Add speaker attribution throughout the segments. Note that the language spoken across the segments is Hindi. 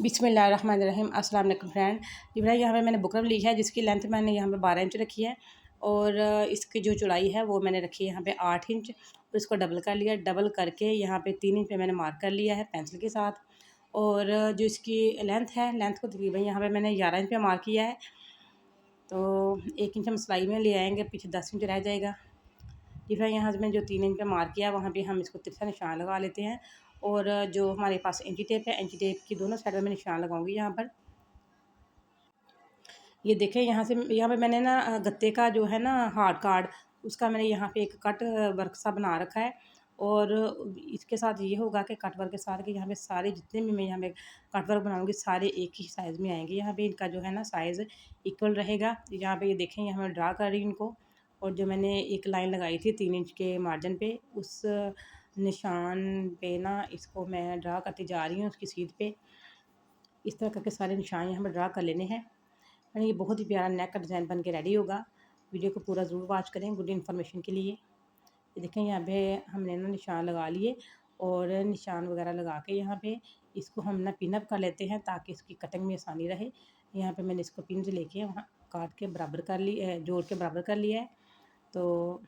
Speaker 1: बिस्मिल्लाहिर्रहमानिर्रहीम। अस्सलाम वालेकुम फ्रेंड। इब्राहिम यहाँ पे मैंने बुकरम ली है जिसकी लेंथ मैंने यहाँ पे 12 इंच रखी है और इसकी जो चौड़ाई है वो मैंने रखी है यहाँ पे 8 इंच। तो इसको डबल कर लिया, डबल करके यहाँ पे 3 इंच पे मैंने मार्क कर लिया है पेंसिल के साथ। और जो इसकी लेंथ है, लेंथ को तकरीबन यहाँ पे मैंने 11 इंच पे मार्क किया है। तो 1 इंच हम सिलाई में ले आएँगे, पीछे 10 इंच रह जाएगा। फिर यहाँ से मैंने जो 3 इंच पे मार्क किया वहाँ पे हम इसको तिरछा निशान लगा लेते हैं। और जो हमारे पास इंची टेप है, इंची टेप की दोनों साइड में मैं निशान लगाऊंगी यहाँ पर। ये देखें, यहाँ पे मैंने ना गत्ते का जो है ना हार्ड कार्ड, उसका मैंने यहाँ पे एक कट वर्क सा बना रखा है। और इसके साथ ये होगा कि कट वर्क के साथ कि यहाँ पे सारे जितने भी मैं यहाँ पे कट वर्क बनाऊंगी सारे एक ही साइज़ में आएंगे। यहाँ पे इनका जो है ना साइज़ इक्वल रहेगा। यहाँ पे ये देखें, यहाँ मैं ड्रा कर रही हूँ इनको। और जो मैंने एक लाइन लगाई थी 3 इंच के मार्जिन पे, उस निशान पे ना इसको मैं ड्रा करती जा रही हूँ उसकी सीध पे। इस तरह करके सारे निशान यहाँ पर ड्रा कर लेने हैं। यानी ये बहुत ही प्यारा नेक का डिज़ाइन बन के रेडी होगा। वीडियो को पूरा ज़रूर वॉच करें गुड इन्फॉर्मेशन के लिए। ये देखें, यहाँ पे हमने ना निशान लगा लिए और निशान वगैरह लगा के यहाँ पे इसको हम ना पिन अप कर लेते हैं ताकि इसकी कटिंग में आसानी रहे। यहाँ पे मैंने इसको पिन से लेके वहाँ काट के बराबर कर ली, जोड़ के बराबर कर लिया है। तो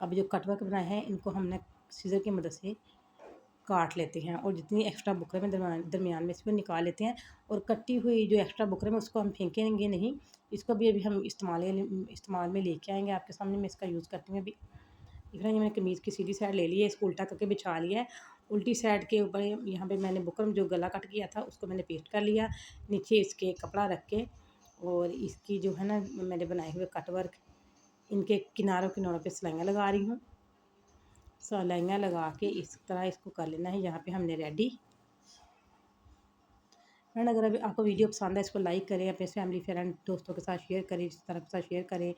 Speaker 1: अब जो कट वर्क बनाए हैं इनको हमने सीज़र की मदद से काट लेते हैं और जितनी एक्स्ट्रा बुकरम है दरमियान में इसको निकाल लेते हैं। और कटी हुई जो एक्स्ट्रा बुकरम है उसको हम फेंकेंगे नहीं, इसको भी अभी हम इस्तेमाल में लेके आएंगे। आपके सामने मैं इसका यूज़ करती हूँ अभी। देख रहे हैं, मैंने कमीज़ की सीधी साइड ले ली है, इसको उल्टा करके बिछा लिया है। उल्टी साइड के ऊपर यहाँ पे मैंने बुकरम जो गला कट किया था उसको मैंने पेस्ट कर लिया, नीचे इसके कपड़ा रख के। और इसकी जो है ना मैंने बनाए हुए कट वर्क, इनके किनारों किनारों पे सिलाइयाँ लगा रही हूँ। सिलाइयाँ लगा के इस तरह इसको कर लेना है। यहाँ पे हमने रेडी। फ्रेंड, अगर अभी आपको वीडियो पसंद है इसको लाइक करें, अपने फैमिली फ्रेंड दोस्तों के साथ शेयर करें, इस तरह के साथ शेयर करें।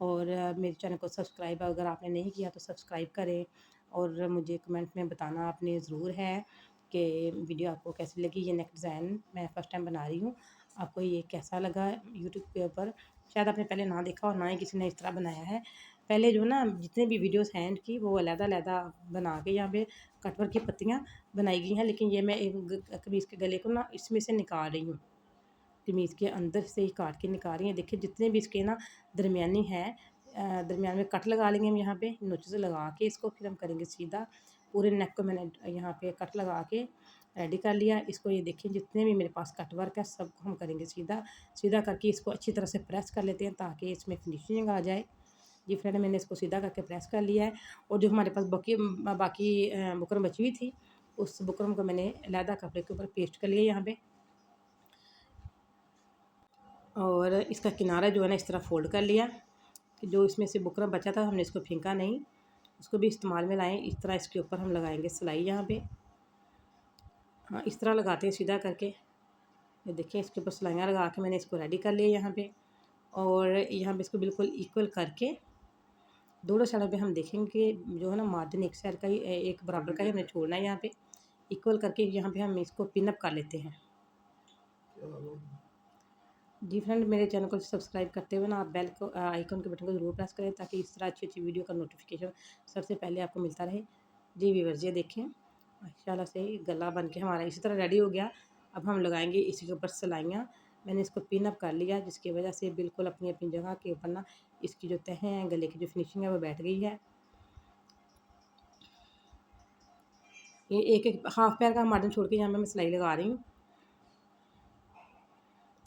Speaker 1: और मेरे चैनल को सब्सक्राइब अगर आपने नहीं किया तो सब्सक्राइब करें। और मुझे कमेंट में बताना आपने ज़रूर है कि वीडियो आपको कैसी लगी। ये नेक डिज़ाइन मैं फ़र्स्ट टाइम बना रही हूँ, आपको ये कैसा लगा यूट्यूब के ऊपर। शायद आपने पहले ना देखा और ना ही किसी ने इस तरह बनाया है। पहले जो ना जितने भी वीडियोस हैं इनकी वो अलग-अलग बना के यहाँ पे कटवर्क की पत्तियाँ बनाई गई हैं। लेकिन ये मैं एक कमीज़ के गले को ना इसमें से निकाल रही हूँ, कमीज़ के अंदर से ही काट के निकाल रही हैं। देखिए, जितने भी इसके ना दरमियानी है, दरमियान में कट लगा लेंगे हम यहाँ पे नोचे से लगा के। इसको फिर हम करेंगे सीधा। पूरे नेक को मैंने यहाँ पे कट लगा के रेडी कर लिया। इसको ये देखिए, जितने भी मेरे पास कट वर्क है सबको हम करेंगे सीधा। सीधा करके इसको अच्छी तरह से प्रेस कर लेते हैं ताकि इसमें फिनिशिंग आ जाए। जी फ्रेंड, मैंने इसको सीधा करके प्रेस कर लिया है। और जो हमारे पास बाकी बुकरम बची हुई थी, उस बुकरम को मैंने अलहदा कपड़े के ऊपर पेस्ट कर लिया यहाँ पे। और इसका किनारा जो है ना इस तरह फोल्ड कर लिया कि जो इसमें से बुकरम बचा था हमने इसको फेंका नहीं, उसको भी इस्तेमाल में लाएँ। इस तरह इसके ऊपर हम लगाएंगे सिलाई यहाँ पे। हाँ, इस तरह लगाते हैं सीधा करके। ये देखिए, इसके ऊपर सिलाइयाँ लगा के मैंने इसको रेडी कर लिया यहाँ पे। और यहाँ पे इसको बिल्कुल इक्वल करके दोनों साइडों पे हम देखेंगे जो है ना मार्जिन एक साइड का ही एक बराबर का ही हमें छोड़ना है। यहाँ पे इक्वल करके यहाँ पे हम इसको पिन अप कर लेते हैं। जी फ्रेंड, मेरे चैनल को सब्सक्राइब करते हुए ना आप बेल को आइकन के बटन को ज़रूर प्रेस करें ताकि इस तरह अच्छी अच्छी वीडियो का नोटिफिकेशन सबसे पहले आपको मिलता रहे। जी व्यूअर्स, ये देखें माशाल्लाह से गला बन के हमारा इसी तरह रेडी हो गया। अब हम लगाएंगे इसी के ऊपर सिलाइयाँ। मैंने इसको पिन अप कर लिया जिसकी वजह से बिल्कुल अपनी अपनी जगह के ऊपर ना इसकी जो तह है, गले की जो फिनिशिंग है वो बैठ गई है। ये एक एक हाफ पैर का मार्जिन छोड़ के यहाँ पे मैं सिलाई लगा रही हूँ।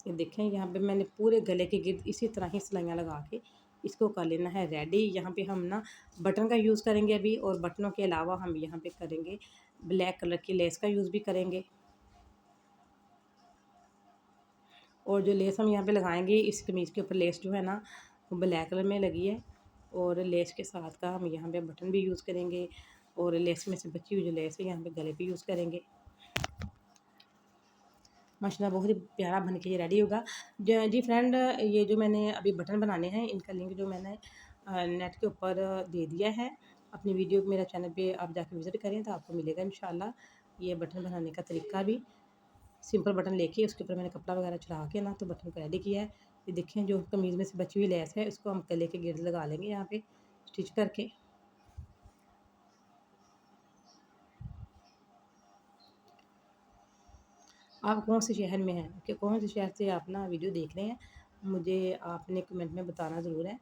Speaker 1: ये देखें, यहाँ पे मैंने पूरे गले के गिर्द इसी तरह ही सिलाइयाँ लगा के इसको कर लेना है रेडी। यहाँ पे हम ना बटन का यूज़ करेंगे अभी, और बटनों के अलावा हम यहाँ पे करेंगे ब्लैक कलर की लेस का यूज़ भी करेंगे। और जो लेस हम यहाँ पे लगाएंगे, इस कमीज़ के ऊपर लेस जो है ना वो ब्लैक कलर में लगी है। और लेस के साथ का हम यहाँ पे बटन भी यूज़ करेंगे। और लेस में से बची हुई जो लेस है यहाँ पे गले पे यूज़ करेंगे। माशाल्लाह बहुत ही प्यारा बन के ये रेडी होगा। जी फ्रेंड, ये जो मैंने अभी बटन बनाने हैं इनका लिंक जो मैंने नेट के ऊपर दे दिया है। अपनी वीडियो मेरा चैनल पे आप जाके विज़िट करें तो आपको मिलेगा इंशाल्लाह। ये बटन बनाने का तरीका भी, सिंपल बटन लेके उसके ऊपर मैंने कपड़ा वगैरह चढ़ा के ना तो बटन को रेडी किया है। ये देखें, जो कमीज़ में से बची हुई लेस है उसको हम गले के गिर्द लगा लेंगे यहाँ पे स्टिच करके। आप कौन से शहर में हैं, कि कौन से शहर से आप ना वीडियो देख रहे हैं, मुझे आपने कमेंट में बताना ज़रूर है।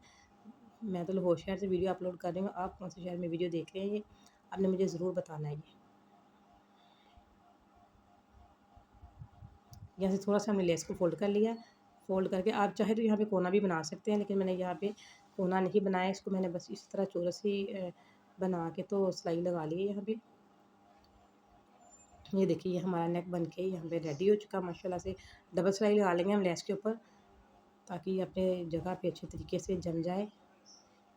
Speaker 1: मैं तो लाहौर शहर से वीडियो अपलोड कर रही हूँ, आप कौन से शहर में वीडियो देख रहे हैं ये आपने मुझे ज़रूर बताना है। ये यहाँ से थोड़ा सा हमने लेस को फ़ोल्ड कर लिया। फ़ोल्ड करके आप चाहे तो यहाँ पे कोना भी बना सकते हैं, लेकिन मैंने यहाँ पे कोना नहीं बनाया, इसको मैंने बस इस तरह चौरस ही बना के तो सिलाई लगा ली है यहाँ पे। ये देखिए ये हमारा नेक बन के यहाँ पे रेडी हो चुका माशाल्लाह से। डबल सिलाई लगा लेंगे हम लेस के ऊपर, ताकि ये अपने जगह पे अच्छे तरीके से जम जाए।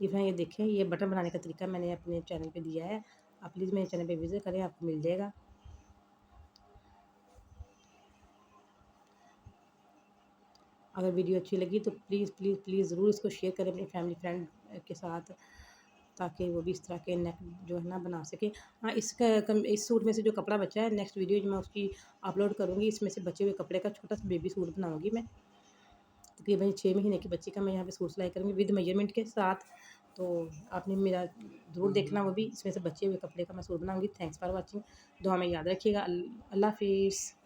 Speaker 1: ये देखें, ये बटन बनाने का तरीका मैंने अपने चैनल पे दिया है, आप प्लीज़ मेरे चैनल पे विज़िट करें, आपको मिल जाएगा। अगर वीडियो अच्छी लगी तो प्लीज़ प्लीज़ प्लीज़ ज़रूर इसको शेयर करें अपनी फैमिली फ्रेंड के साथ, ताकि वो भी इस तरह के नेक जो है ना बना सके। हाँ, इस सूट में से जो कपड़ा बचा है, नेक्स्ट वीडियो जो मैं उसकी अपलोड करूँगी, इसमें से बचे हुए कपड़े का छोटा सा बेबी सूट बनाऊँगी मैं। तकरीबन 6 महीने की बच्ची का मैं यहाँ पे सूट सिलाई करूँगी विद मेजरमेंट के साथ। तो आपने मेरा ज़रूर देखना, वो भी इसमें से बचे हुए कपड़े का मैं सूट बनाऊँगी। Thanks for watching. दुआ में याद रखिएगा। अल्लाह हाफ़िज़।